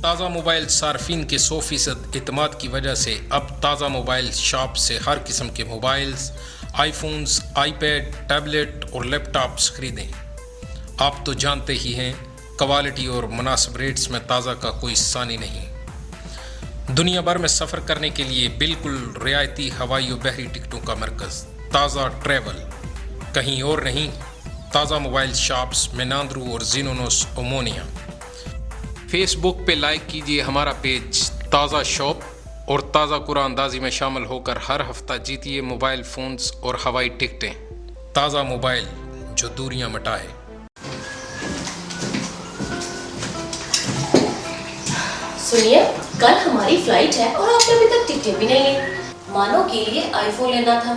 تازہ موبائل صارفین کے 100% اعتماد کی وجہ سے اب تازہ موبائل شاپ سے ہر قسم کے mobiles, iPhones, iPad, tablet اور لیپ ٹاپس خریدیں۔ آپ تو جانتے ہی ہیں کوالٹی اور مناسب ریٹس میں تازہ کا کوئی ثانی نہیں۔ دنیا بھر میں سفر کرنے کے لیے بالکل رعایتی ہوائی و بحری ٹکٹوں کا مرکز تازہ ٹریول، کہیں اور نہیں، تازہ موبائل شاپس میناندرو اور زینونوس اومونیا۔ فیس بک پہ لائک کیجیے ہمارا پیج تازہ شاپ اور تازہ قرآن اندازی میں شامل ہو کر ہر ہفتہ جیتیے موبائل فونز اور ہوائی ٹکٹیں۔ تازہ موبائل جو دوریاں مٹائے۔ سنیے، کل ہماری فلائٹ ہے اور آپ نے ابھی تک ٹکٹیں بھی نہیں لی۔ مانو کے لیے آئی فون لینا تھا،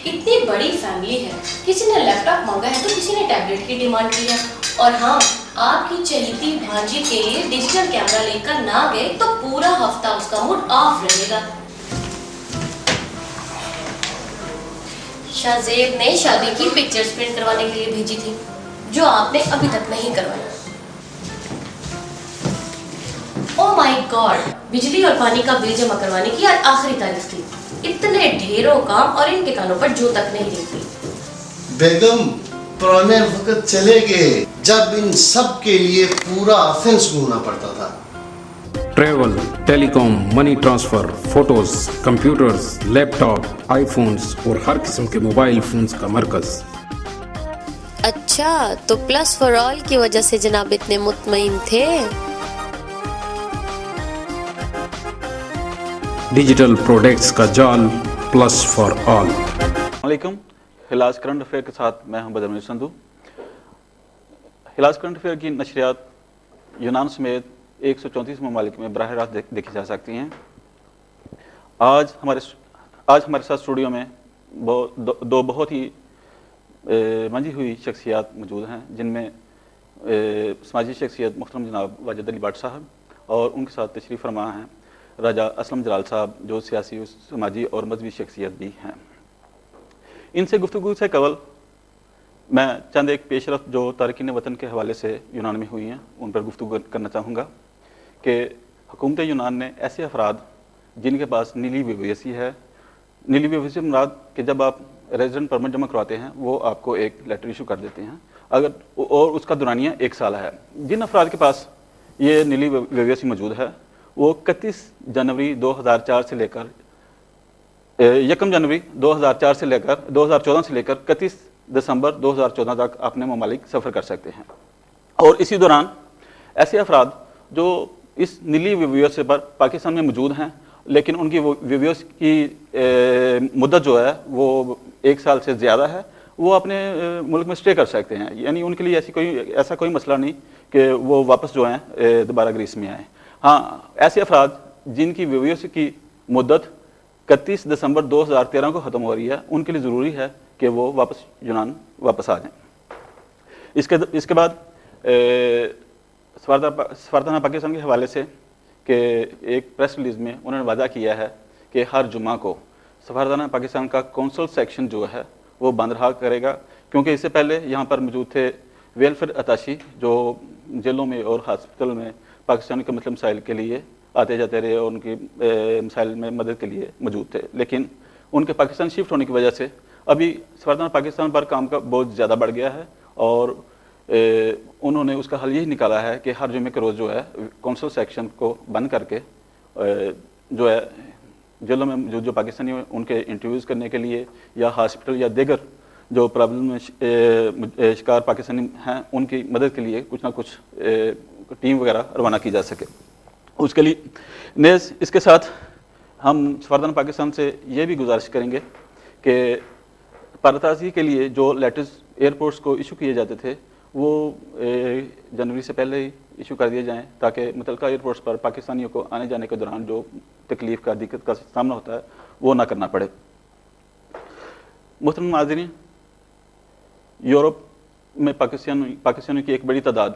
اتنی بڑی فیملی ہے، کسی نے لیپ ٹاپ مانگا ہے تو کسی نے ٹیبلٹ کی ڈیمانڈ کی ہے، اور ہاں، آپ کی چہیتی بھانجی کے لیے ڈیجیٹل کیمرہ لے کر نہ گئے تو پورا ہفتہ اس کا موڈ آف رہے گا۔ شاہ زیب نے شادی کی پکچرز پرنٹ کروانے کے لیے بھیجی تھی، جو آپ نے ابھی تک نہیں کروائی۔ او مائی گاڈ، بجلی اور پانی کا بل جمع کروانے کی آج آخری تاریخ تھی۔ اتنے ڈھیروں کام اور ان کے کانوں پر جو تک نہیں دیکھتی۔ بیگم، پرانے وقت چلے گئے جب ان سب کے لیے پورا ایتھنز گھومنا پڑتا تھا۔ ٹریول، ٹیلی کام، منی ٹرانسفر، فوٹوز، کمپیوٹرز، لیپ ٹاپ، آئی فونز اور ہر قسم کے موبائل فونز کا مرکز۔ اچھا، تو پلس فار آل کی وجہ سے جناب اتنے مطمئن تھے؟ ڈیجیٹل پروڈکٹس کا جال پلس فار آل۔ السلام علیکم، ہلاس کرنٹ افیئر کے ساتھ میں ہوں بدر منیر سندھو۔ ہلاس کرنٹ افیئر کی نشریات یونان سمیت 134 ممالک میں براہ راست دیکھی جا سکتی ہیں۔ آج ہمارے ساتھ اسٹوڈیو میں دو بہت ہی منجھی ہوئی شخصیات موجود ہیں، جن میں سماجی شخصیت محترم جناب واجد علی بٹ صاحب اور ان کے ساتھ تشریف فرما ہیں راجہ اسلم جلال صاحب، جو سیاسی، سماجی اور مذہبی شخصیت بھی ہیں۔ ان سے گفتگو سے قبل میں چند ایک پیش رفت جو تارکین وطن کے حوالے سے یونان میں ہوئی ہیں ان پر گفتگو کرنا چاہوں گا کہ حکومت یونان نے ایسے افراد جن کے پاس نیلی ویویسی ہے، نیلی ویویسی مراد کہ جب آپ ریزیڈنٹ پرمٹ جمع کرواتے ہیں وہ آپ کو ایک لیٹر ایشو کر دیتے ہیں اور اس کا دورانیہ 1 سال ہے۔ جن افراد کے پاس یہ نیلی ویویسی موجود ہے وہ 31 جنوری 2004 سے لے کر 1 جنوری 2004 سے لے کر 2014 سے لے کر 31 دسمبر 2014 تک اپنے ممالک سفر کر سکتے ہیں۔ اور اسی دوران ایسے افراد جو اس نیلی ویویسی پر پاکستان میں موجود ہیں لیکن ان کی ویویسی کی مدت جو ہے وہ 1 سال سے زیادہ ہے، وہ اپنے ملک میں اسٹے کر سکتے ہیں، یعنی ان کے لیے ایسا کوئی مسئلہ نہیں کہ وہ واپس جو ہیں دوبارہ گریس میں آئیں۔ ہاں، ایسے افراد جن کی ویویسی کی مدت 31 دسمبر 2013 کو ختم ہو رہی ہے، ان کے لیے ضروری ہے کہ وہ یونان واپس آ جائیں۔ اس کے بعد سفارتخانہ پاکستان کے حوالے سے کہ ایک پریس ریلیز میں انہوں نے وعدہ کیا ہے کہ ہر جمعہ کو سفارتخانہ پاکستان کا کونسل سیکشن جو ہے وہ بند رہا کرے گا، کیونکہ اس سے پہلے یہاں پر موجود تھے ویلفیئر اتاشی جو جیلوں میں اور ہاسپٹل میں پاکستانی کے مسائل کے لیے آتے جاتے رہے اور ان کی مسائل میں مدد کے لیے موجود تھے، لیکن ان کے پاکستان شفٹ ہونے کی وجہ سے ابھی سفارتخانہ پاکستان پر کام کا بہت زیادہ بڑھ گیا ہے، اور انہوں نے اس کا حل یہی نکالا ہے کہ ہر جمعے کے روز جو ہے کونسل سیکشن کو بند کر کے جو ہے جیلوں میں جو پاکستانی ہیں ان کے انٹرویوز کرنے کے لیے یا ہاسپٹل یا دیگر جو پرابلم میں شکار پاکستانی ہیں ان کی مدد کے لیے کچھ نہ کچھ ٹیم وغیرہ روانہ کی جا سکے۔ اس کے لیے نیز اس کے ساتھ ہم سفارتخانہ پاکستان سے یہ بھی گزارش کریں گے کہ پرتازی کے لیے جو لیٹرز ایئرپورٹس کو ایشو کیے جاتے تھے وہ جنوری سے پہلے ہی ایشو کر دیے جائیں تاکہ متعلقہ ایئرپورٹس پر پاکستانیوں کو آنے جانے کے دوران جو تکلیف کا دقت کا سامنا ہوتا ہے وہ نہ کرنا پڑے۔ محترم ناظرین، یورپ میں پاکستانیوں کی ایک بڑی تعداد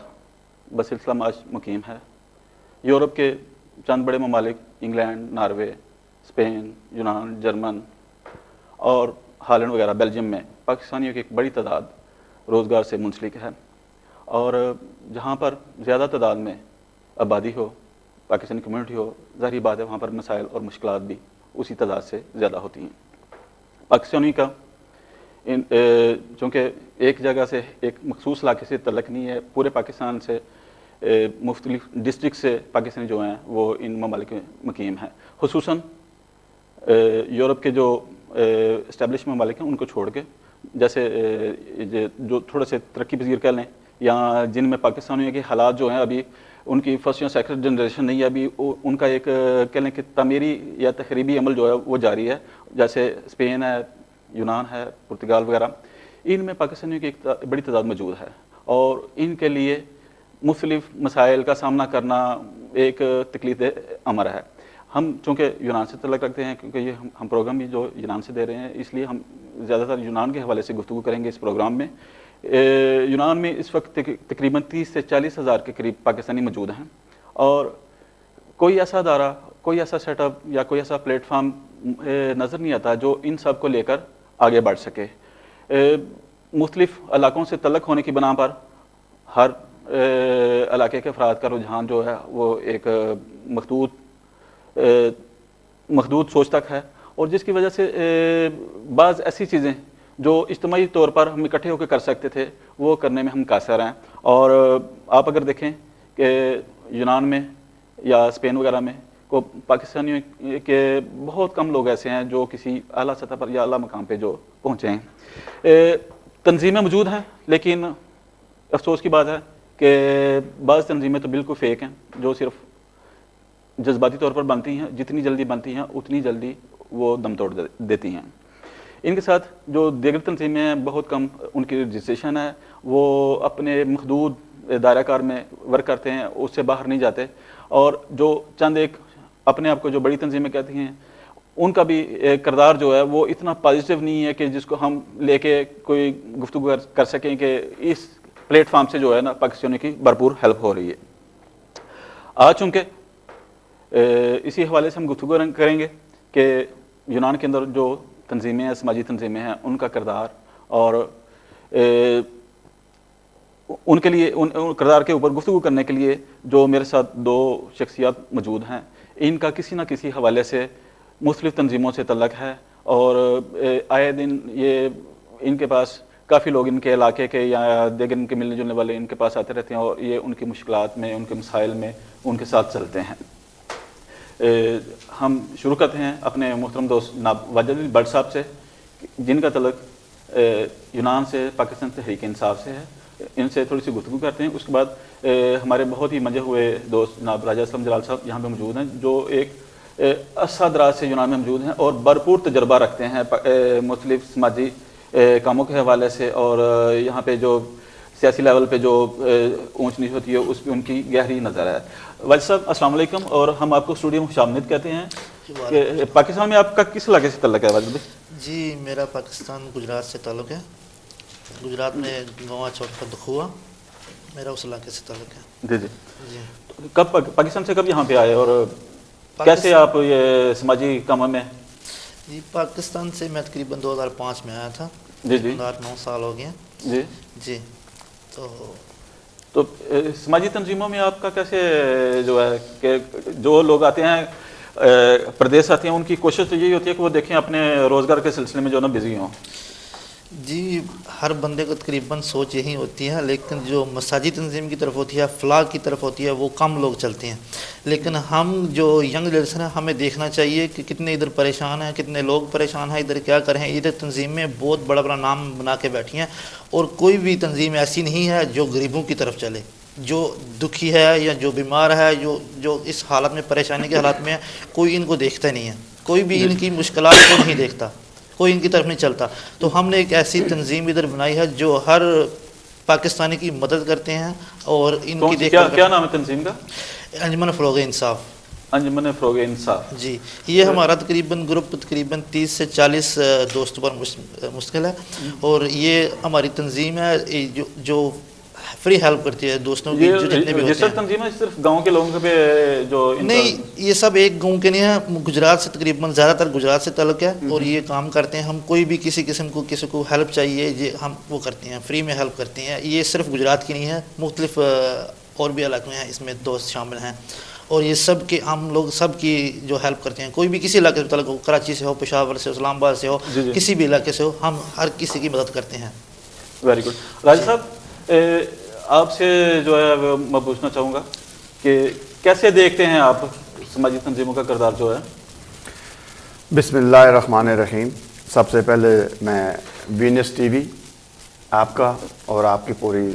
بسلسلہ معاش مقیم ہے۔ یورپ کے چند بڑے ممالک انگلینڈ، ناروے، اسپین، یونان، جرمن اور ہالینڈ وغیرہ، بیلجیم میں پاکستانیوں کی ایک بڑی تعداد روزگار سے منسلک ہے، اور جہاں پر زیادہ تعداد میں آبادی ہو، پاکستانی کمیونٹی ہو، ظاہری بات ہے وہاں پر مسائل اور مشکلات بھی اسی تعداد سے زیادہ ہوتی ہیں۔ پاکستانی کا چونکہ ایک جگہ سے ایک مخصوص علاقے سے تعلق نہیں ہے، پورے پاکستان سے مختلف ڈسٹرکٹ سے پاکستانی جو ہیں وہ ان ممالک میں مقیم ہیں، خصوصاً یورپ کے جو اسٹیبلش ممالک ہیں ان کو چھوڑ کے، جیسے جو تھوڑے سے ترقی پذیر کہہ لیں، یا جن میں پاکستانیوں کے حالات جو ہیں ابھی ان کی فرسٹ یا سیکنڈ جنریشن نہیں ہے، ابھی ان کا ایک کہہ لیں کہ تعمیری یا تخریبی عمل جو ہے وہ جاری ہے، جیسے اسپین ہے، یونان ہے، پرتگال وغیرہ، ان میں پاکستانیوں کی ایک بڑی تعداد موجود ہے، اور ان کے لیے مختلف مسائل کا سامنا کرنا ایک تکلیف دہ امر ہے۔ ہم چونکہ یونان سے تعلق رکھتے ہیں، کیونکہ یہ ہم پروگرام بھی جو یونان سے دے رہے ہیں، اس لیے ہم زیادہ تر یونان کے حوالے سے گفتگو کریں گے اس پروگرام میں۔ یونان میں اس وقت تقریباً 30 سے 40 ہزار کے قریب پاکستانی موجود ہیں، اور کوئی ایسا ادارہ، کوئی ایسا سیٹ اپ یا کوئی ایسا پلیٹ فارم نظر نہیں آتا جو ان سب کو لے کر آگے بڑھ سکے۔ مختلف علاقوں سے تعلق ہونے کی بنا پر ہر علاقے کے افراد کا رجحان جو ہے وہ ایک محدود سوچ تک ہے، اور جس کی وجہ سے بعض ایسی چیزیں جو اجتماعی طور پر ہم اکٹھے ہو کے کر سکتے تھے وہ کرنے میں ہم قاصر ہیں۔ اور آپ اگر دیکھیں کہ یونان میں یا اسپین وغیرہ میں کو پاکستانیوں کے بہت کم لوگ ایسے ہیں جو کسی اعلیٰ سطح پر یا اعلیٰ مقام پہ جو پہنچے ہیں۔ تنظیمیں موجود ہیں، لیکن افسوس کی بات ہے کہ بعض تنظیمیں تو بالکل فیک ہیں، جو صرف جذباتی طور پر بنتی ہیں، جتنی جلدی بنتی ہیں اتنی جلدی وہ دم توڑ دیتی ہیں۔ ان کے ساتھ جو دیگر تنظیمیں ہیں بہت کم ان کی رجسٹریشن ہے، وہ اپنے محدود دائرہ کار میں ورک کرتے ہیں، اس سے باہر نہیں جاتے، اور جو چند ایک اپنے آپ کو جو بڑی تنظیمیں کہتی ہیں ان کا بھی کردار جو ہے وہ اتنا پازیٹیو نہیں ہے کہ جس کو ہم لے کے کوئی گفتگو کر سکیں کہ اس پلیٹ فارم سے جو ہے نا پاکستانیوں کی بھرپور ہیلپ ہو رہی ہے۔ آج چونکہ اسی حوالے سے ہم گفتگو کریں گے کہ یونان کے اندر جو تنظیمیں ہیں، سماجی تنظیمیں ہیں، ان کا کردار، اور ان کے لیے ان کردار کے اوپر گفتگو کرنے کے لیے جو میرے ساتھ دو شخصیات موجود ہیں، ان کا کسی نہ کسی حوالے سے مختلف تنظیموں سے تعلق ہے، اور آئے دن یہ ان کے پاس کافی لوگ ان کے علاقے کے یا دیگر ان کے ملنے جلنے والے ان کے پاس آتے رہتے ہیں، اور یہ ان کی مشکلات میں، ان کے مسائل میں ان کے ساتھ چلتے ہیں۔ ہم شروع کرتے ہیں اپنے محترم دوست جناب واجد علی بٹ صاحب سے، جن کا تعلق یونان سے، پاکستان تحریک انصاف سے ہے۔ ان سے تھوڑی سی گفتگو کرتے ہیں، اس کے بعد ہمارے بہت ہی منجے ہوئے دوست جناب راجہ اسلم جلال صاحب یہاں پہ موجود ہیں، جو ایک عرصہ دراز سے یونان میں موجود ہیں اور بھرپور تجربہ رکھتے ہیں مختلف سماجی کاموں کے حوالے سے، اور یہاں پہ جو سیاسی لیول پہ جو اونچ نیچ ہوتی ہے اس پہ ان کی گہری نظر ہے۔ واجد صاحب السلام علیکم، اور ہم آپ کو اسٹوڈیو میں خوش آمدید کہتے ہیں۔ کہ پاکستان میں آپ کا کس علاقے سے تعلق ہے واجد بھائی؟ جی میرا پاکستان گجرات سے تعلق ہے، گجرات میں گوا چوک پر دکھوا میرا اس علاقے سے تعلق ہے۔ جی جی جی کب پاکستان سے کب یہاں پہ آئے، اور کیسے آپ یہ سماجی کاموں میں؟ جی پاکستان سے میں تقریباً 2005 میں آیا تھا، جی جی 8-9 سال ہو گئے ہیں۔ جی جی تو سماجی تنظیموں میں آپ کا کیسے جو ہے کہ جو لوگ آتے ہیں پردیس آتے ہیں، ان کی کوشش تو یہی ہوتی ہے کہ وہ دیکھیں اپنے روزگار کے سلسلے میں جو نا بزی ہوں؟ جی ہر بندے کو تقریباً سوچ یہی ہوتی ہے، لیکن جو مساجی تنظیم کی طرف ہوتی ہے، فلاح کی طرف ہوتی ہے، وہ کم لوگ چلتے ہیں۔ لیکن ہم جو ینگ جنریشن ہیں ہمیں دیکھنا چاہیے کہ کتنے ادھر پریشان ہیں، کتنے لوگ پریشان ہیں، ادھر کیا کریں۔ ادھر تنظیمیں بہت بڑا بڑا نام بنا کے بیٹھی ہیں، اور کوئی بھی تنظیم ایسی نہیں ہے جو غریبوں کی طرف چلے، جو دکھی ہے یا جو بیمار ہے، جو اس حالت میں پریشانی کے حالات میں ہے، کوئی ان کو دیکھتا نہیں ہے، کوئی بھی ان کی مشکلات کو نہیں دیکھتا، کوئی ان کی طرف نہیں چلتا۔ تو ہم نے ایک ایسی تنظیم ادھر بنائی ہے جو ہر پاکستانی کی مدد کرتے ہیں، اور ان کی دیکھ کیا نام ہے تنظیم کا؟ انجمن فروغ انصاف۔ انجمن فروغ انصاف۔ جی یہ ہمارا تقریباً گروپ تقریباً 30 سے 40 دوستوں پر مشتمل ہے، اور یہ ہماری تنظیم ہے جو فری ہیلپ کرتی ہے دوستوں کی، جو جتنے بھی ہوتے ہیں۔ تنظیم ہے صرف گاؤں کے لوگوں پہ جو نہیں، یہ سب ایک گاؤں کے نہیں ہیں، گجرات سے تقریباً زیادہ تر گجرات سے تعلق ہے، اور یہ کام کرتے ہیں۔ ہم کوئی بھی کسی قسم کو کسی کو ہیلپ چاہیے یہ ہم وہ کرتے ہیں، فری میں ہیلپ کرتے ہیں۔ یہ صرف گجرات کی نہیں ہے، مختلف اور بھی علاقے ہیں اس میں دوست شامل ہیں، اور یہ سب کے ہم لوگ سب کی جو ہیلپ کرتے ہیں. کوئی بھی کسی علاقے سے تعلق ہو, کراچی سے ہو, پشاور سے ہو, اسلام آباد سے ہو, کسی بھی علاقے سے ہو, ہم ہر کسی کی مدد کرتے ہیں. Very good. راجہ صاحب آپ سے جو ہے میں پوچھنا چاہوں گا کہ کیسے دیکھتے ہیں آپ سماجی تنظیموں کا کردار جو ہے؟ بسم اللہ الرحمن الرحیم. سب سے پہلے میں وینس ٹی وی آپ کا اور آپ کی پوری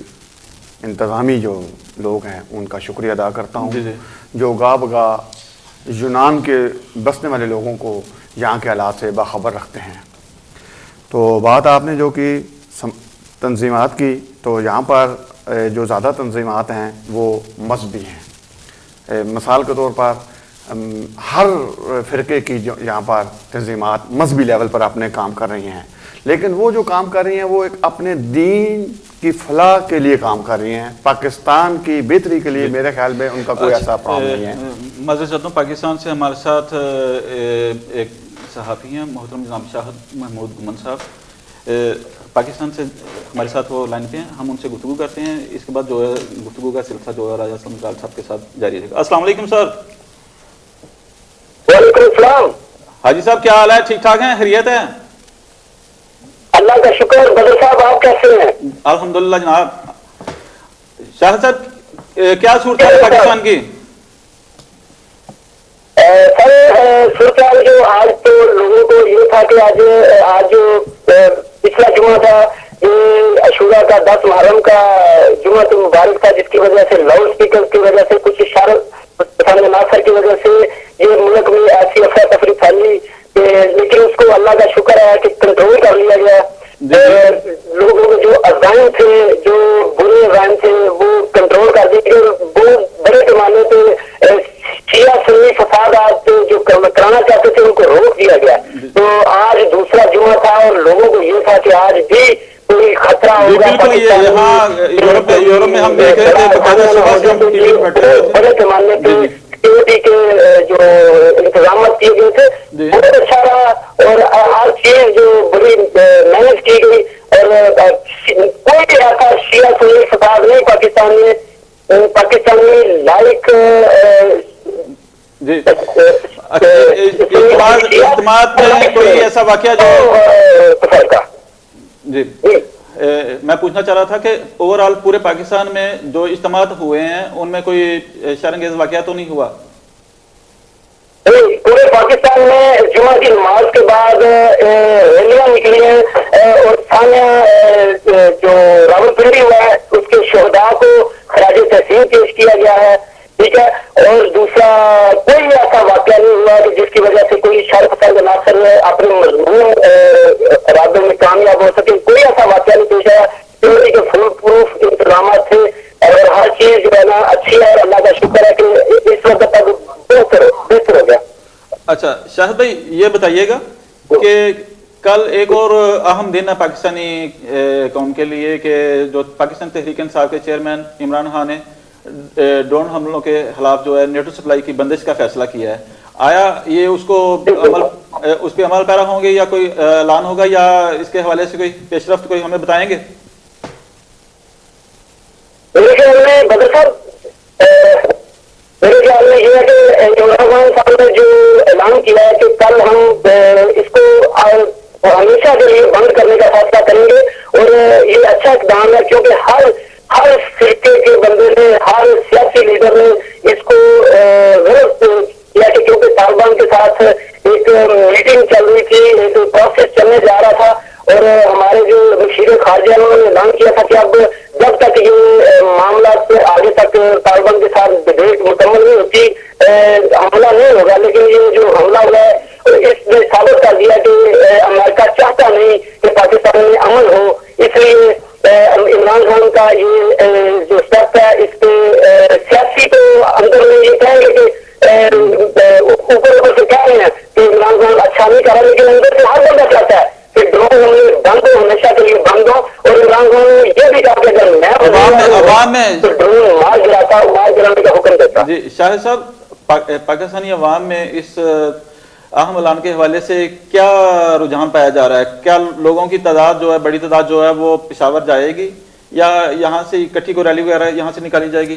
انتظامی جو لوگ ہیں ان کا شکریہ ادا کرتا ہوں جو گاہ بگاہ یونان کے بسنے والے لوگوں کو یہاں کے حالات سے باخبر رکھتے ہیں. تو بات آپ نے جو کی تنظیمات کی, تو یہاں پر جو زیادہ تنظیمات ہیں وہ مذہبی ہیں. مثال کے طور پر ہر فرقے کی جو یہاں پر تنظیمات مذہبی لیول پر اپنے کام کر رہی ہیں, لیکن وہ جو کام کر رہی ہیں وہ ایک اپنے دین کی فلاح کے لیے کام کر رہی ہیں. پاکستان کی بہتری کے لیے میرے خیال میں ان کا کوئی ایسا پرابلم نہیں ہے. معذرت چاہتا ہوں, پاکستان سے ہمارے ساتھ ایک صحافی ہیں محترم جناب شاہد محمود گمن صاحب, پاکستان سے ہمارے ساتھ وہ لائن پہ ہیں, ہم ان سے گفتگو کرتے ہیں. اس کے بعد جو ہے گفتگو کا سلسلہ جو ہے راجہ اسلم اقبال صاحب کے ساتھ جاری رہے گا. السلام علیکم سر. وعلیکم السلام. حاجی صاحب کیا حال ہے؟ ٹھیک ٹھاک ہیں؟ خیریت ہے؟ اللہ کا شکر. بدر صاحب آپ کیسے ہیں؟ الحمدللہ جناب. شاہد صاحب کیا صورتحال ہے پاکستان کی؟ سر صورتحال جو آج تو لوگوں کو یہ تھا کہ آج پچھلا جمعہ تھا, یہ عاشورہ کا 10 محرم کا جمعہ تو مبارک تھا, جس کی وجہ سے لاؤڈ اسپیکر کی وجہ سے کچھ اشارے ناصر کی وجہ سے یہ ملک میں ایسی افراتفری پھیلی, لیکن اس کو اللہ کا شکر ہے کہ کنٹرول کر لیا گیا. لوگوں کے جو عزائم تھے, جو برے عزائم تھے, وہ کنٹرول کر دیے گئے. وہ بڑے پیمانے پہ شیعہ سنی فسادات جو کرانا چاہتے تھے ان کو روک دیا گیا. تو آج دوسرا جمعہ تھا اور لوگوں کو یہ تھا کہ آج بھی کوئی خطرہ ہوگا. یورپ میں ہم دیکھ رہے تھے بڑے پیمانے پہ سیکورٹی کے جو انتظامات کیے گئے تھے بہت اچھا رہا, اور ہر چیز جو بڑی مینج کی گئی, اور کوئی بھی ایسا شیعہ سنی فساد نہیں پاکستان میں لائک اجتماعات میں کوئی ایسا واقعہ جو جی میں پوچھنا چاہ رہا تھا کہ اوور آل پورے پاکستان میں جو اجتماعات ہوئے ہیں ان میں کوئی شرمگیز واقعہ تو نہیں ہوا؟ پورے پاکستان میں جمعہ کی نماز کے بعد ریلیاں نکلی ہیں, اور ثانیہ جو راولپنڈی ہوا ہے اس کے شہداء کو خراج تحسین پیش کیا گیا ہے. ٹھیک ہے, اور دوسرا کوئی ایسا واقعہ نہیں ہوا کہ جس کی وجہ سے کوئی شر پسند ناصر اپنے مضمون ارادوں میں کامیاب ہو سکے. کوئی ایسا واقعہ نہیں پیش آیا. سیکورٹی کے فل پروف انتظامات تھے اور ہر چیز جو ہے نا اچھی ہے, اور اللہ کا شکر ہے کہ اس وقت تک بہتر ہو گیا. اچھا شاہد بھائی یہ بتائیے گا کہ کل ایک اور اہم دن ہے پاکستانی قوم کے لیے کہ جو پاکستان تحریک انصاف کے چیئرمین عمران خان نے ڈرون حملوں کے خلاف جو ہے نیٹو سپلائی کی بندش کا فیصلہ کیا ہے. آیا یہ اس پہ عمل پیرا ہوں گے یا کوئی اعلان ہوگا, یا اس کے حوالے سے کوئی پیش رفت کوئی ہمیں بتائیں گے؟ میرے خیال میں بدر صاحب, میرے خیال میں یہ ہے کہ عمران خان صاحب نے جو اعلان کیا ہے کہ کل ہم اس کو ہمیشہ کے لیے بند کرنے کا فیصلہ کریں گے, اور یہ اچھا اقدام ہے کیونکہ ہر فرقے کے بندے نے, ہر سیاسی لیڈر نے اس کو غلط کیا کہ کیونکہ طالبان کے ساتھ ایک میٹنگ چل رہی تھی, ایک پروسیس چلنے جا رہا تھا, اور ہمارے جو وزیر خارجہ انہوں نے اعلان کیا تھا کہ اب جب تک یہ معاملات آگے تک طالبان کے ساتھ ڈبیٹ مکمل نہیں ہوتی حملہ نہیں ہوگا. لیکن یہ جو حملہ ہوا ہے اس نے ثابت کر دیا کہ امریکہ چاہتا نہیں کہ پاکستان میں امن ہو, اس لیے عمران خان کا یہ جو اسٹیپ ہے اس پہ سیاسی تو اندر میں یہ کہیں گے کہ اوپر سے کہہ رہے ہیں کہ عمران خان اچھا نہیں کر رہا, لیکن اندر سے ہر بندہ چاہتا ہے کہ ڈرون ہمیں بند ہو, ہمیشہ کے لیے بند ہو. اور عمران خان نے یہ بھی کہا کہ اگر عوام میں ڈرون مار گرانے کا حکم دیتا. جی شاہد صاحب, پاکستانی عوام میں اس اہم اعلان کے حوالے سے کیا رجحان پایا جا رہا ہے؟ کیا لوگوں کی تعداد جو ہے, بڑی تعداد جو ہے وہ پشاور جائے گی, یا یہاں سے اکٹھی کو ریلی وغیرہ یہاں سے نکالی جائے گی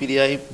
PTI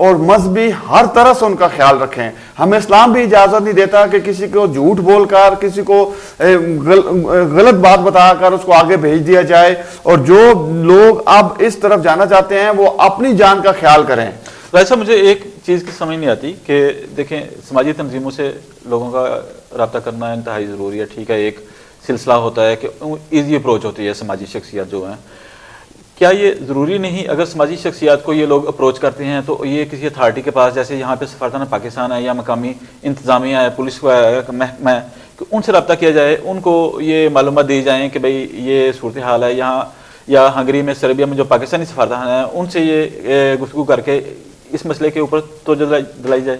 اور مذہبی ہر طرح سے ان کا خیال رکھیں. ہمیں اسلام بھی اجازت نہیں دیتا کہ کسی کو جھوٹ بول کر, کسی کو غلط بات بتا کر اس کو آگے بھیج دیا جائے, اور جو لوگ اب اس طرف جانا چاہتے ہیں وہ اپنی جان کا خیال کریں. ویسا مجھے ایک چیز کی سمجھ نہیں آتی کہ دیکھیں سماجی تنظیموں سے لوگوں کا رابطہ کرنا انتہائی ضروری ہے, ٹھیک ہے, ایک سلسلہ ہوتا ہے کہ ایزی اپروچ ہوتی ہے سماجی شخصیات جو ہیں. کیا یہ ضروری نہیں اگر سماجی شخصیات کو یہ لوگ اپروچ کرتے ہیں تو یہ کسی اتھارٹی کے پاس, جیسے یہاں پہ سفارتخانہ پاکستان ہے یا مقامی انتظامیہ ہے, پولیس محکمہ ہے, کہ ان سے رابطہ کیا جائے, ان کو یہ معلومات دی جائیں کہ بھئی یہ صورتحال ہے یہاں, یا ہنگری میں, سربیا میں جو پاکستانی سفارتخانہ ہیں ان سے یہ گفتگو کر کے اس مسئلے کے اوپر توجہ دلائی جائے.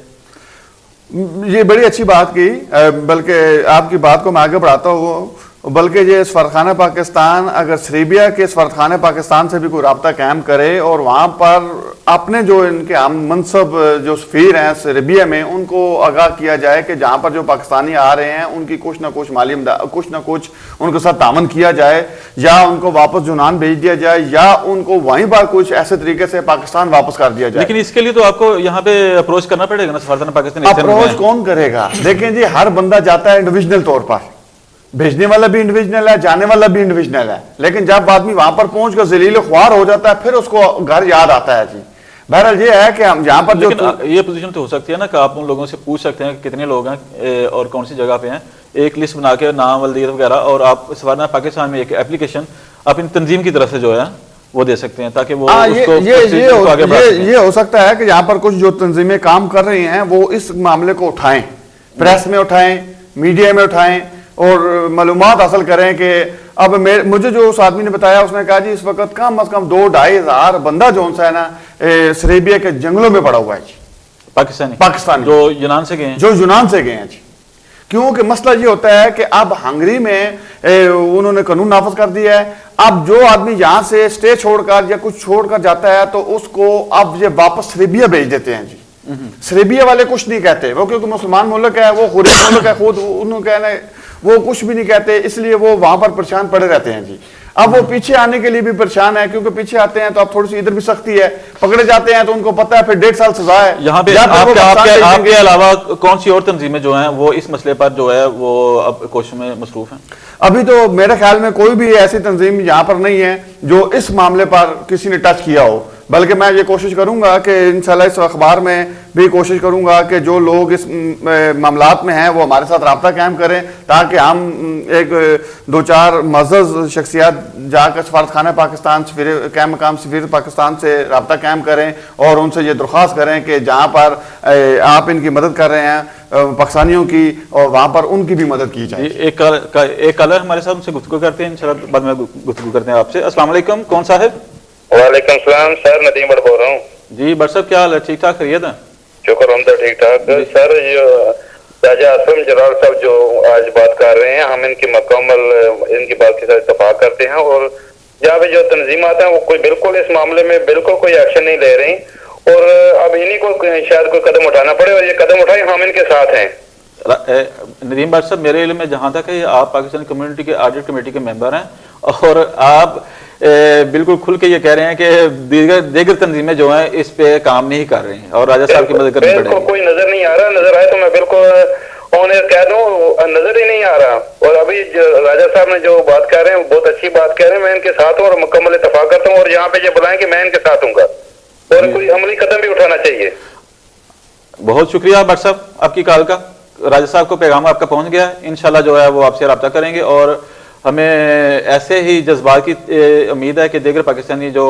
یہ بڑی اچھی بات کی, بلکہ آپ کی بات کو میں آگے بڑھاتا ہوں, بلکہ یہ سفارتخانہ پاکستان اگر سربیا کے سفارتخانہ پاکستان سے بھی کوئی رابطہ قائم کرے اور وہاں پر اپنے جو ان کے عام منصب جو سفیر ہیں سربیا میں ان کو آگاہ کیا جائے کہ جہاں پر جو پاکستانی آ رہے ہیں ان کی کچھ نہ کچھ مالی کچھ نہ کچھ ان کے ساتھ تعاون کیا جائے, یا ان کو واپس یونان بھیج دیا جائے, یا ان کو وہیں پر کچھ ایسے طریقے سے پاکستان واپس کر دیا جائے. لیکن اس کے لیے تو آپ کو یہاں پہ اپروچ کرنا پڑے گا نا سفارتخانہ پاکستان. اپروچ کون کرے گا؟ دیکھیں جی, ہر بندہ جاتا ہے انڈیویجنل طور پر, بھیجنے والا بھی انڈیویجنل ہے, جانے والا بھی انڈیویجنل ہے, لیکن جب آدمی وہاں پر پہنچ کر ذلیل خوار ہو جاتا ہے پھر اس کو گھر یاد آتا ہے. جی بہرحال یہ ہے کہ ہم یہاں پر جو یہ پوزیشن تو ہو سکتی ہے نا کہ آپ ان لوگوں سے پوچھ سکتے ہیں کہ کتنے لوگ ہیں اور کون سی جگہ پہ ہیں, ایک لسٹ بنا کے نام ولدیت وغیرہ, اور آپ سفارتخانہ پاکستان میں ایک اپلیکیشن اپنی تنظیم کی طرف سے جو ہے وہ دے سکتے ہیں تاکہ وہ یہ ہو سکتا ہے کہ یہاں پر کچھ جو تنظیمیں کام کر رہی ہیں وہ اس معاملے کو اٹھائیں, پریس میں اٹھائیں, میڈیا میں اٹھائیں, اور معلومات حاصل کریں. کہ اب مجھے جو اس آدمی نے بتایا, اس نے کہا جی اس وقت کم از کم 2-2.5 ہزار بندہ جو ہے نا سربیا کے جنگلوں میں پڑا ہوا ہے جی, پاکستانی جو یونان سے گئے ہیں, جی. کیونکہ مسئلہ یہ ہوتا ہے کہ اب ہنگری میں انہوں نے قانون نافذ کر دیا ہے, اب جو آدمی یہاں سے اسٹے چھوڑ کر یا کچھ چھوڑ کر جاتا ہے تو اس کو اب یہ واپس سربیا بھیج دیتے ہیں جی. سربیا والے کچھ نہیں کہتے, وہ کیونکہ مسلمان ملک ہے, وہ غریب ملک ہے, خود انہوں کہنا وہ کچھ بھی نہیں کہتے, اس لیے وہ وہاں پر پریشان پڑے رہتے ہیں جی. اب وہ پیچھے آنے کے لیے بھی پریشان ہے, کیونکہ پیچھے آتے ہیں تو اب تھوڑی سی ادھر بھی سختی ہے, پکڑے جاتے ہیں تو ان کو پتہ ہے پھر 1.5 سال سزا ہے. یہاں پہ آپ کے علاوہ کون سی اور تنظیمیں جو ہیں وہ اس مسئلے پر جو ہے وہ اب کوششوں میں مصروف ہیں؟ ابھی تو میرے خیال میں کوئی بھی ایسی تنظیم یہاں پر نہیں ہے جو اس معاملے پر کسی نے ٹچ کیا ہو, بلکہ میں یہ کوشش کروں گا کہ انشاءاللہ اس اخبار میں بھی کوشش کروں گا کہ جو لوگ اس معاملات میں ہیں وہ ہمارے ساتھ رابطہ قائم کریں, تاکہ ہم ایک 2-4 معزز شخصیات جا کر سفارتخانہ پاکستان قائم مقام سفیر پاکستان سے رابطہ قائم کریں اور ان سے یہ درخواست کریں کہ جہاں پر آپ ان کی مدد کر رہے ہیں پاکستانیوں کی, اور وہاں پر ان کی بھی مدد کی جائے. ایک کالر ہمارے ساتھ ان سے گفتگو کرتے ہیں, انشاءاللہ بعد میں گفتگو کرتے ہیں آپ سے. السلام علیکم, کون صاحب؟ وعلیکم السلام سر, ندیم بٹ بول رہا ہوں. جی بٹ صاحب, کیا حال ہے؟ ٹھیک ٹھاک خیریت ہے؟ شکر ہم تو ٹھیک ٹھاک. سر یہ راجہ اسلم جلال صاحب جو آج بات کر رہے ہیں, ہم ان کی مکمل ان کی بات کے ساتھ اتفاق کرتے ہیں, اور جہاں پہ جو تنظیمات ہیں وہ کوئی بالکل اس معاملے میں بالکل کوئی ایکشن نہیں لے رہی, اور اب انہی کو شاید کوئی قدم اٹھانا پڑے, اور یہ قدم اٹھائیں, ہم ان کے ساتھ ہیں. ندیم بٹ صاحب, میرے علم میں جہاں تک ہے آپ پاکستانی کمیونٹی کے آڈٹ کمیٹی کے ممبر ہیں, اور آپ بالکل کھل کے یہ کہہ رہے ہیں کہ دیگر تنظیمیں جو ہیں اس پہ کام نہیں کر رہی ہیں اور راجہ صاحب کی مدد کرنی پڑے گی. کوئی نظر نہیں آ رہا, نظر آئے تو میں بالکل کہہ دوں, نظر ہی نہیں آ رہا. اور ابھی راجہ صاحب نے جو بات کہہ رہے ہیں بہت اچھی بات کہہ رہے ہیں, میں ان کے ساتھ ہوں اور مکمل اتفاق کرتا ہوں, اور یہاں پہ یہ بلائیں کہ میں ان کے ساتھ ہوں گا, اور کوئی عملی قدم بھی اٹھانا چاہیے. بہت شکریہ بٹ صاحب آپ کی کال کا. راجہ صاحب کو پیغام آپ کا پہنچ گیا, انشاءاللہ جو ہے وہ آپ سے رابطہ کریں گے, اور ہمیں ایسے ہی جذبات کی امید ہے کہ دیگر پاکستانی جو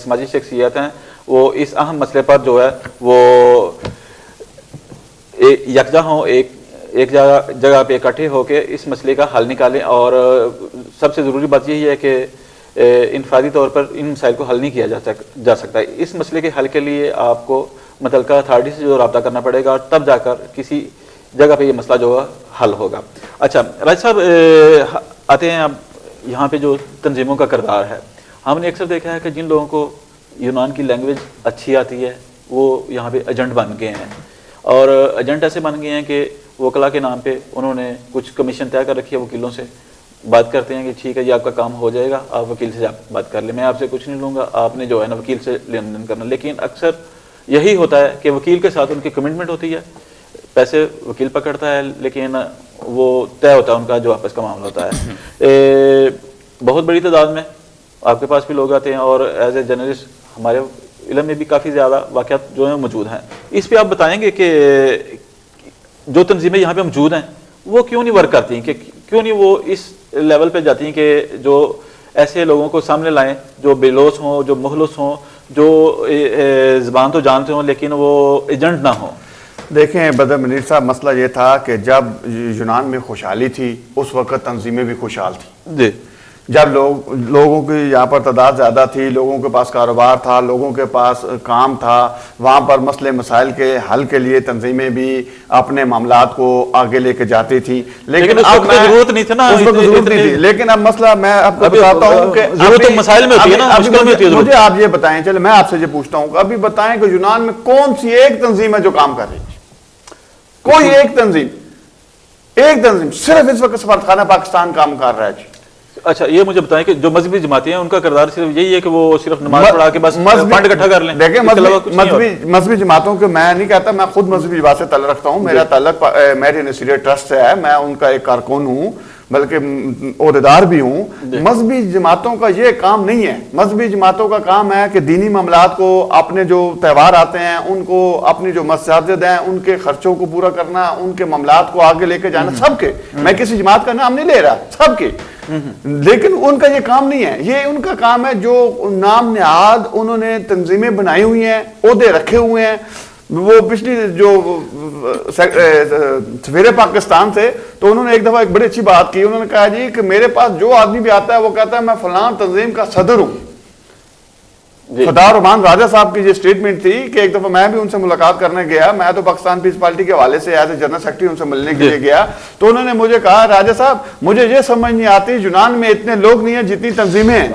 سماجی شخصیات ہیں وہ اس اہم مسئلے پر جو ہے وہ یکجا ہوں, ایک جگہ پہ اکٹھے ہو کے اس مسئلے کا حل نکالیں. اور سب سے ضروری بات یہی ہے کہ انفرادی طور پر ان مسائل کو حل نہیں کیا جا سکتا. اس مسئلے کے حل کے لیے آپ کو متعلقہ اتھارٹی سے جو رابطہ کرنا پڑے گا, تب جا کر کسی جگہ پہ یہ مسئلہ جو ہے حل ہوگا. اچھا راج صاحب, آتے ہیں اب یہاں پہ جو تنظیموں کا کردار ہے. ہم نے اکثر دیکھا ہے کہ جن لوگوں کو یونان کی لینگویج اچھی آتی ہے وہ یہاں پہ ایجنٹ بن گئے ہیں, اور ایجنٹ ایسے بن گئے ہیں کہ وکلا کے نام پہ انہوں نے کچھ کمیشن طے کر رکھی ہے, وکیلوں سے بات کرتے ہیں کہ ٹھیک ہے یہ آپ کا کام ہو جائے گا, آپ وکیل سے آپ بات کر لیں, میں آپ سے کچھ نہیں لوں گا, آپ نے جو ہے نا وکیل سے لین دین کرنا. لیکن اکثر یہی ہوتا ہے کہ وکیل کے ساتھ ان کی کمٹمنٹ ہوتی ہے, پیسے وکیل پکڑتا ہے, لیکن وہ طے ہوتا ہے ان کا جو آپس کا معاملہ ہوتا ہے. بہت بڑی تعداد میں آپ کے پاس بھی لوگ آتے ہیں, اور ایز اے جرنلسٹ ہمارے علم میں بھی کافی زیادہ واقعات جو ہیں موجود ہیں. اس پہ آپ بتائیں گے کہ جو تنظیمیں یہاں پہ موجود ہیں وہ کیوں نہیں ورک کرتی ہیں, کہ کیوں نہیں وہ اس لیول پہ جاتی ہیں کہ جو ایسے لوگوں کو سامنے لائیں جو بے لوث ہوں, جو مخلص ہوں, جو زبان تو جانتے ہوں لیکن وہ ایجنٹ نہ ہوں. دیکھیں بدر منیر صاحب, مسئلہ یہ تھا کہ جب یونان میں خوشحالی تھی اس وقت تنظیمیں بھی خوشحال تھیں. جی. جب لوگوں کی یہاں پر تعداد زیادہ تھی, لوگوں کے پاس کاروبار تھا, لوگوں کے پاس کام تھا, وہاں پر مسئلے مسائل کے حل کے لیے تنظیمیں بھی اپنے معاملات کو آگے لے کے جاتی تھیں. لیکن اس وقت ضرورت نہیں تھی نا, اس وقت ضرورت نہیں تھی. لیکن اب مسئلہ میں آپ کو بتاتا ہوں کہ ضرورت مسائل میں ہوتی ہے نا, مشکل میں ہوتی ہے. مجھے آپ یہ بتائیں, چلے میں آپ سے یہ پوچھتا ہوں, ابھی بتائیں کہ یونان میں کون سی ایک تنظیم ہے جو کام کر رہی ہے؟ کوئی ایک تنظیم صرف اس وقت سفارتخانہ پاکستان کام کر رہا ہے جی. اچھا یہ مجھے بتائیں کہ جو مذہبی جماعتیں ہیں ان کا کردار صرف یہی ہے کہ وہ صرف نماز پڑھا کے بس فنڈ اکٹھا کر لیں؟ دیکھیں مذہبی جماعتوں کے میں نہیں کہتا, میں خود مذہبی جماعت سے تعلق رکھتا ہوں, میرا تعلق میری نصیریہ ٹرسٹ سے ہے, میں ان کا ایک کارکن ہوں بلکہ عہدیدار بھی ہوں. مذہبی جماعتوں کا یہ کام نہیں ہے. مذہبی جماعتوں کا کام ہے کہ دینی معاملات کو, اپنے جو تہوار آتے ہیں ان کو, اپنی جو مساجد ہیں ان کے خرچوں کو پورا کرنا, ان کے معاملات کو آگے لے کے جانا, سب کے. میں کسی جماعت کا نام نہیں لے رہا, سب کے. لیکن ان کا یہ کام نہیں ہے. یہ ان کا کام ہے جو نام نہاد انہوں نے تنظیمیں بنائی ہوئی ہیں, عہدے رکھے ہوئے ہیں. وہ پچھلی جو سفیر پاکستان تھے تو انہوں نے ایک دفعہ ایک بڑی اچھی بات کی. انہوں نے کہا جی کہ میرے پاس جو آدمی بھی آتا ہے وہ کہتا ہے میں فلاں تنظیم کا صدر ہوں. خدا رحمان راجہ صاحب کی یہ سٹیٹمنٹ تھی کہ ایک دفعہ میں بھی ان سے ملاقات کرنے گیا, میں تو پاکستان پیس پارٹی کے حوالے سے ایز اے جنرل سیکرٹری ان سے ملنے کے لیے گیا, تو انہوں نے مجھے کہا راجہ صاحب مجھے یہ سمجھ نہیں آتی یونان میں اتنے لوگ نہیں ہیں جتنی تنظیمیں ہیں.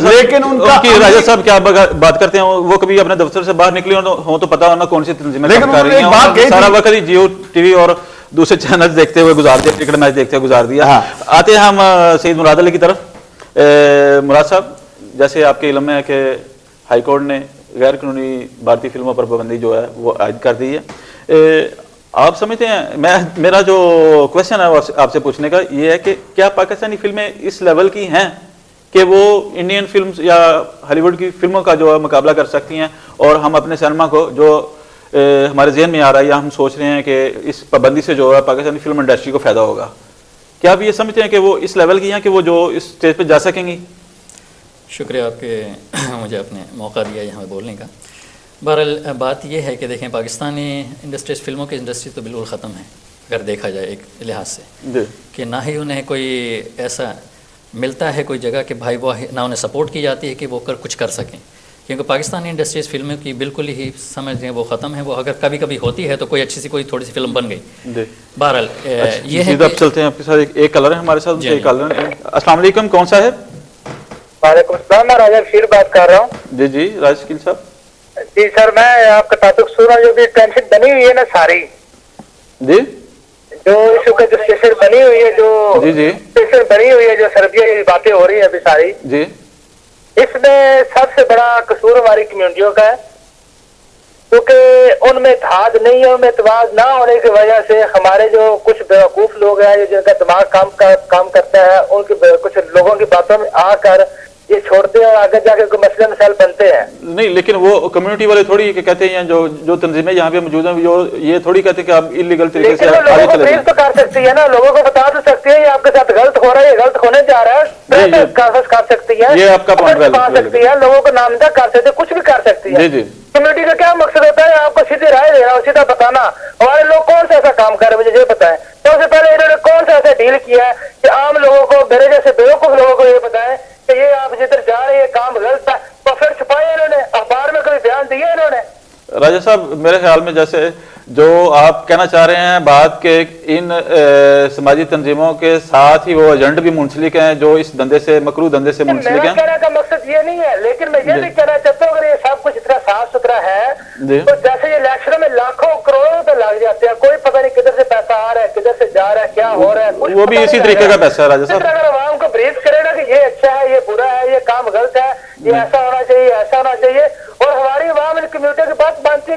لیکن ان کا راجہ صاحب کیا بات کرتے ہیں, وہ کبھی اپنے دفتر سے باہر نکلے ہوں تو پتا ہونا کون سی تنظیمیں کام کر رہی ہیں. سارا وقت ہی جیو ٹی وی اور دوسرے چینل دیکھتے ہوئے گزار دیا, کرکٹ میچ دیکھتے ہوئے گزار دیا. آتے ہیں ہم سید مراد علی کی طرف. مراد صاحب, جیسے آپ کے علم میں ہے کہ ہائی کورٹ نے غیر قانونی بھارتی فلموں پر پابندی جو ہے وہ عائد کر دی ہے. آپ سمجھتے ہیں, میرا جو کوشچن ہے آپ سے پوچھنے کا یہ ہے کہ کیا پاکستانی فلمیں اس لیول کی ہیں کہ وہ انڈین فلمز یا ہالی ووڈ کی فلموں کا جو ہے مقابلہ کر سکتی ہیں, اور ہم اپنے سینما کو جو ہمارے ذہن میں آ رہا ہے یا ہم سوچ رہے ہیں کہ اس پابندی سے جو ہے پاکستانی فلم انڈسٹری کو فائدہ ہوگا, کیا آپ یہ سمجھتے ہیں کہ وہ اس لیول کی ہیں کہ وہ جو اس اسٹیج پہ جا سکیں گی؟ شکریہ آپ کے مجھے اپنے موقع دیا یہاں بولنے کا. بہرحال بات یہ ہے کہ دیکھیں پاکستانی انڈسٹریز, فلموں کی انڈسٹری تو بالکل ختم ہے اگر دیکھا جائے ایک لحاظ سے, کہ نہ ہی انہیں کوئی ایسا ملتا ہے کوئی جگہ کہ بھائی وہ نہ انہیں سپورٹ کی جاتی ہے کہ وہ کچھ کر سکیں, کیونکہ پاکستانی انڈسٹریز فلموں کی بالکل ہی سمجھ رہے ہیں وہ ختم ہے. وہ اگر کبھی کبھی ہوتی ہے تو کوئی اچھی سی کوئی تھوڑی سی فلم بن گئی. بہرحال یہ ہے اب چلتے ہیں آپ کے ساتھ, ایک کالر ہے ہمارے ساتھ. السلام علیکم, کون سا ہے؟ وعلیکم السلام, میں راجہ شیر بات کر رہا ہوں. جی جی راجہ شکیل صاحب. جی سر, میں آپ کا ٹاپک سن رہا ہوں. جو بھی ٹینشن بنی ہوئی ہے نا ساری, جی جو اس وقت جو سیشن بنی ہوئی ہے, جو سیشن بنی ہوئی ہے, جو سربیا کی باتیں ہو رہی ہیں ابھی ساری, جی اس میں سب سے بڑا قصور ہماری کمیونٹیوں کا ہے, کیونکہ ان میں اتحاد نہیں ہے. ان میں اتحاد نہ ہونے کی وجہ سے ہمارے جو کچھ بیوقوف لوگ ہیں, جن کا دماغ کام کرتا ہے, ان کے کچھ لوگوں کی باتوں میں آ کر یہ چھوڑتے ہیں اور آگے جا کے کوئی مسئلے مسائل بنتے ہیں. نہیں, لیکن وہ کمیونٹی والے تھوڑی کہ کہتے ہیں جو تنظیمیں یہاں پہ موجود ہیں یہ تھوڑی کہتے ہیں کہ آپ انلیگل طریقے سے لوگوں کو بریف تو کر سکتی ہے نا, لوگوں کو بتا تو سکتی ہے یہ آپ کے ساتھ غلط ہو رہا ہے, یہ غلط ہونے جا رہا ہے, کاغذ کر سکتی ہے, یہ آپ کا پوائنٹ سکتی ہے, لوگوں کو نامزدہ کر سکتی ہے, کچھ بھی کر سکتی ہے. کمیونٹی کا کیا مقصد ہوتا ہے؟ آپ کو سیدھی رائے دینا اور سیدھا بتانا. ہمارے لوگ کون سا ایسا کام کر رہے ہیں مجھے یہ بتائیں. سب سے پہلے انہوں نے کون سا ایسا ڈیل کیا ہے کہ عام لوگوں کو, میرے جیسے بیوقوف لوگوں کو یہ بتائیں کہ یہ آپ جدھر جا رہے ہیں کام غلط ہے, تو پھر چھپائے انہوں نے, اخبار میں کوئی بیان دیا انہوں نے. راجہ صاحب میرے خیال میں جیسے جو آپ کہنا چاہ رہے ہیں بات کہ ان سماجی تنظیموں کے ساتھ ہی وہ ایجنٹ بھی منسلک ہیں جو اس دندے سے, مکروہ دندے سے منسلک ہیں. میرا کہنے کا مقصد یہ نہیں ہے, لیکن میں یہ بھی کہنا چاہتا ہوں اگر یہ سب کچھ اتنا صاف ستھرا ہے تو جیسے یہ الیکشنوں میں لاکھوں کروڑوں روپے لگ جاتے ہیں, کوئی پتہ نہیں کدھر سے پیسہ آ رہا ہے, کدھر سے جا رہا ہے, کیا ہو رہا ہے, وہ بھی اسی طریقے کا پیسہ ہے. راجہ صاحب اگر عوام کو بریف کرے نا کہ یہ اچھا ہے, یہ برا ہے, یہ کام غلط ہے, یہ ایسا ہونا چاہیے, ایسا ہونا چاہیے, اور ہماری عوام ان کمیونٹی کی بات مانتی ہے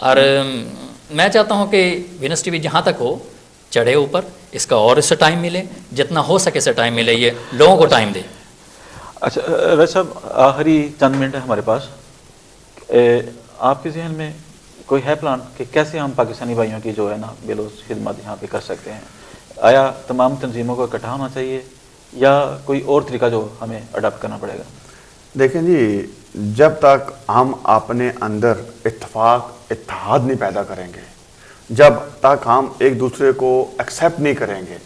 اور میں چاہتا ہوں کہ وینس ٹی وی جہاں تک ہو چڑھے اوپر، اس کا اور اس سے ٹائم ملے، جتنا ہو سکے سے ٹائم ملے، یہ لوگوں کو ٹائم دے. اچھا رائد صاحب، آخری چند منٹ ہے ہمارے پاس. آپ کے ذہن میں کوئی ہے پلان کہ کیسے ہم پاکستانی بھائیوں کی جو ہے نا بلوز خدمات یہاں پہ کر سکتے ہیں؟ آیا تمام تنظیموں کو اکٹھا ہونا چاہیے یا کوئی اور طریقہ جو ہمیں اڈاپٹ کرنا پڑے گا؟ دیکھیں جی، جب تک ہم اپنے اندر اتفاق اتحاد نہیں پیدا کریں گے، جب تک ہم ایک دوسرے کو ایکسیپٹ نہیں کریں گے،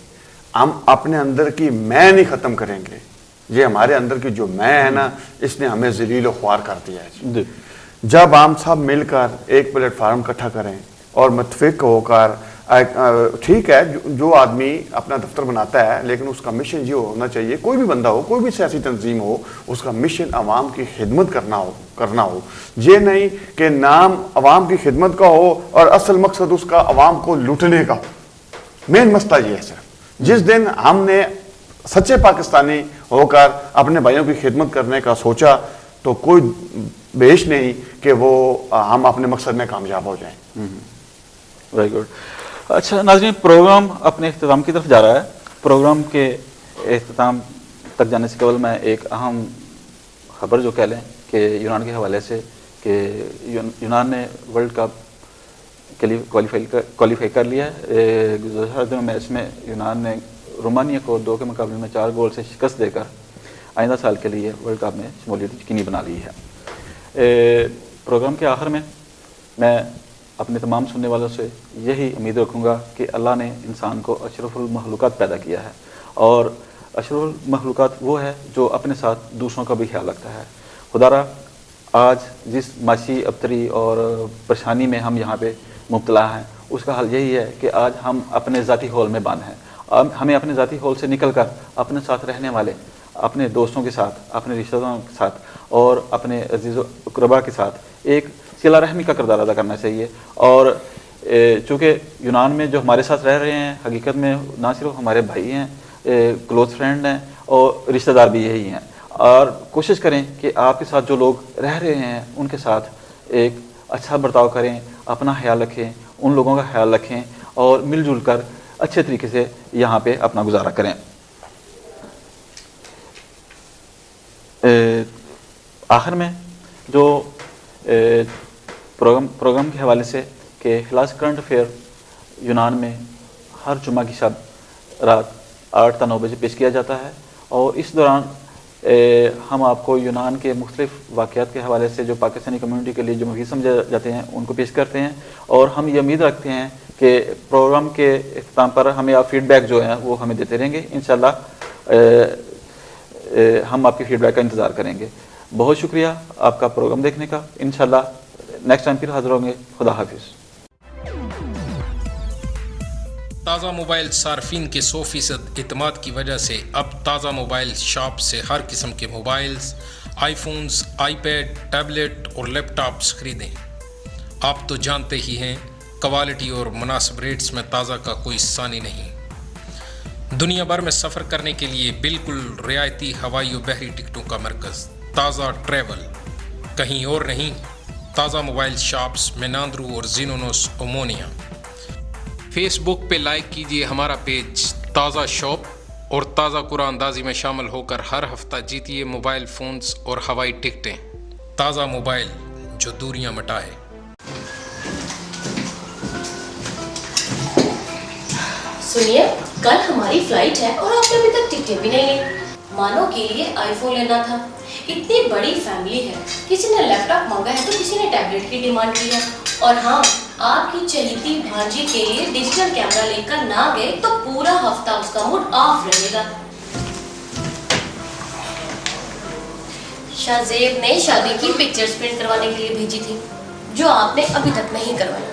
ہم اپنے اندر کی میں نہیں ختم کریں گے. یہ ہمارے اندر کی جو میں ہے نا، اس نے ہمیں ذلیل و خوار کر دیا ہے. جب ہم سب مل کر ایک پلیٹ فارم اکٹھا کریں اور متفق ہو کر، ٹھیک ہے جو آدمی اپنا دفتر بناتا ہے لیکن اس کا مشن یہ ہونا چاہیے، کوئی بھی بندہ ہو، کوئی بھی سیاسی تنظیم ہو، اس کا مشن عوام کی خدمت کرنا ہو. یہ نہیں کہ نام عوام کی خدمت کا ہو اور اصل مقصد اس کا عوام کو لوٹنے کا. مین مسئلہ یہ ہے صرف جس دن ہم نے سچے پاکستانی ہو کر اپنے بھائیوں کی خدمت کرنے کا سوچا تو کوئی بیش نہیں کہ وہ ہم اپنے مقصد میں کامیاب ہو جائیں. Very good. اچھا ناظرین، پروگرام اپنے اختتام کی طرف جا رہا ہے. پروگرام کے اختتام تک جانے سے قبل میں ایک اہم خبر جو کہہ لیں کہ یونان کے حوالے سے کہ یونان نے ورلڈ کپ کے لیے کوالیفائی کر لیا ہے. گزشتہ دنوں میچ میں یونان نے رومانیہ کو 2 کے مقابلے میں 4 گول سے شکست دے کر آئندہ سال کے لیے ورلڈ کپ میں شمولیت یقینی بنا لی ہے. پروگرام کے آخر میں میں اپنے تمام سننے والوں سے یہی امید رکھوں گا کہ اللہ نے انسان کو اشرف المخلوقات پیدا کیا ہے، اور اشرف المخلوقات وہ ہے جو اپنے ساتھ دوسروں کا بھی خیال رکھتا ہے. خدارا آج جس معاشی ابتری اور پریشانی میں ہم یہاں پہ مبتلا ہیں، اس کا حل یہی ہے کہ آج ہم اپنے ذاتی ہول میں بند ہیں. ہمیں اپنے ذاتی ہول سے نکل کر اپنے ساتھ رہنے والے، اپنے دوستوں کے ساتھ، اپنے رشتہ داروں کے ساتھ اور اپنے عزیز و اقربا کے ساتھ ایک صلہ رحمی کا کردار ادا کرنا چاہیے. اور چونکہ یونان میں جو ہمارے ساتھ رہ رہے ہیں حقیقت میں نہ صرف ہمارے بھائی ہیں، کلوز فرینڈ ہیں اور رشتہ دار بھی یہی ہیں. اور کوشش کریں کہ آپ کے ساتھ جو لوگ رہ رہے ہیں ان کے ساتھ ایک اچھا برتاؤ کریں، اپنا خیال رکھیں، ان لوگوں کا خیال رکھیں اور مل جل کر اچھے طریقے سے یہاں پہ اپنا گزارا کریں. آخر میں جو پروگرام کے حوالے سے کہ خلاص کرنٹ افیئر یونان میں ہر جمعہ کی شب رات 8 تا 9 بجے پیش کیا جاتا ہے، اور اس دوران ہم آپ کو یونان کے مختلف واقعات کے حوالے سے جو پاکستانی کمیونٹی کے لیے جو مفید سمجھے جاتے ہیں ان کو پیش کرتے ہیں. اور ہم یہ امید رکھتے ہیں کہ پروگرام کے اختتام پر ہمیں آپ فیڈ بیک جو ہیں وہ ہمیں دیتے رہیں گے. انشاءاللہ ہم آپ کی فیڈ بیک کا انتظار کریں گے. بہت شکریہ آپ کا پروگرام دیکھنے کا. انشاءاللہ نیکسٹ ٹائم پھر حاضر ہوں گے. خدا حافظ. تازہ موبائل صارفین کے 100% اعتماد کی وجہ سے اب تازہ موبائل شاپ سے ہر قسم کے mobiles, iPhones, iPad, tablet اور لیپ ٹاپس خریدیں. آپ تو جانتے ہی ہیں کوالٹی اور مناسب ریٹس میں تازہ کا کوئی ثانی نہیں. دنیا بھر میں سفر کرنے کے لیے بالکل رعایتی ہوائی و بحری ٹکٹوں کا مرکز تازہ ٹریول، کہیں اور نہیں. تازہ موبائل شاپس میناندرو اور زینونوس اومونیا. فیس بک پہ لائک کیجیے ہمارا پیج تازہ شاپ اور تازہ قرآن اندازی میں شامل ہو کر ہر ہفتہ جیتیے موبائل فونز اور ہوائی ٹکٹیں. تازہ موبائل جو دوریاں مٹائے. سنیے، کل ہماری فلائٹ ہے اور آپ نے ابھی تک ٹکٹیں بھی نہیں لی. مانو کے لیے آئی فون لینا تھا. اتنی بڑی فیملی ہے، کسی نے لیپ ٹاپ مانگا ہے تو کسی نے ٹیبلٹ کی ڈیمانڈ کی ہے. اور ہاں، آپ کی چہیتی بھانجی کے لیے ڈیجیٹل کیمرہ لے کر نہ گئے تو پورا ہفتہ اس کا موڈ آف رہے گا. شاہ زیب نے شادی کی پکچرز پرنٹ کروانے کے لیے بھیجی تھی جو آپ نے ابھی تک نہیں کروائی.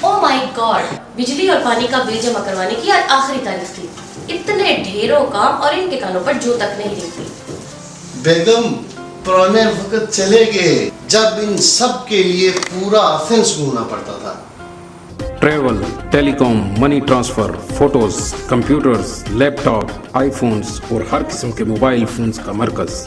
او مائی گاڈ، بجلی اور پانی کا بل جمع کروانے کی آج آخری تاریخ تھی. اتنے ڈھیروں کام اور ان کے کانوں پر جو تک نہیں دیکھتی. بیگم، پرانے وقت چلے گئے جب ان سب کے لیے پورا ایتھنز گھومنا پڑتا تھا. ٹریول، ٹیلی کام، منی ٹرانسفر، فوٹوز، کمپیوٹرز، لیپ ٹاپ، آئی فونز اور ہر قسم کے موبائل فونز کا مرکز.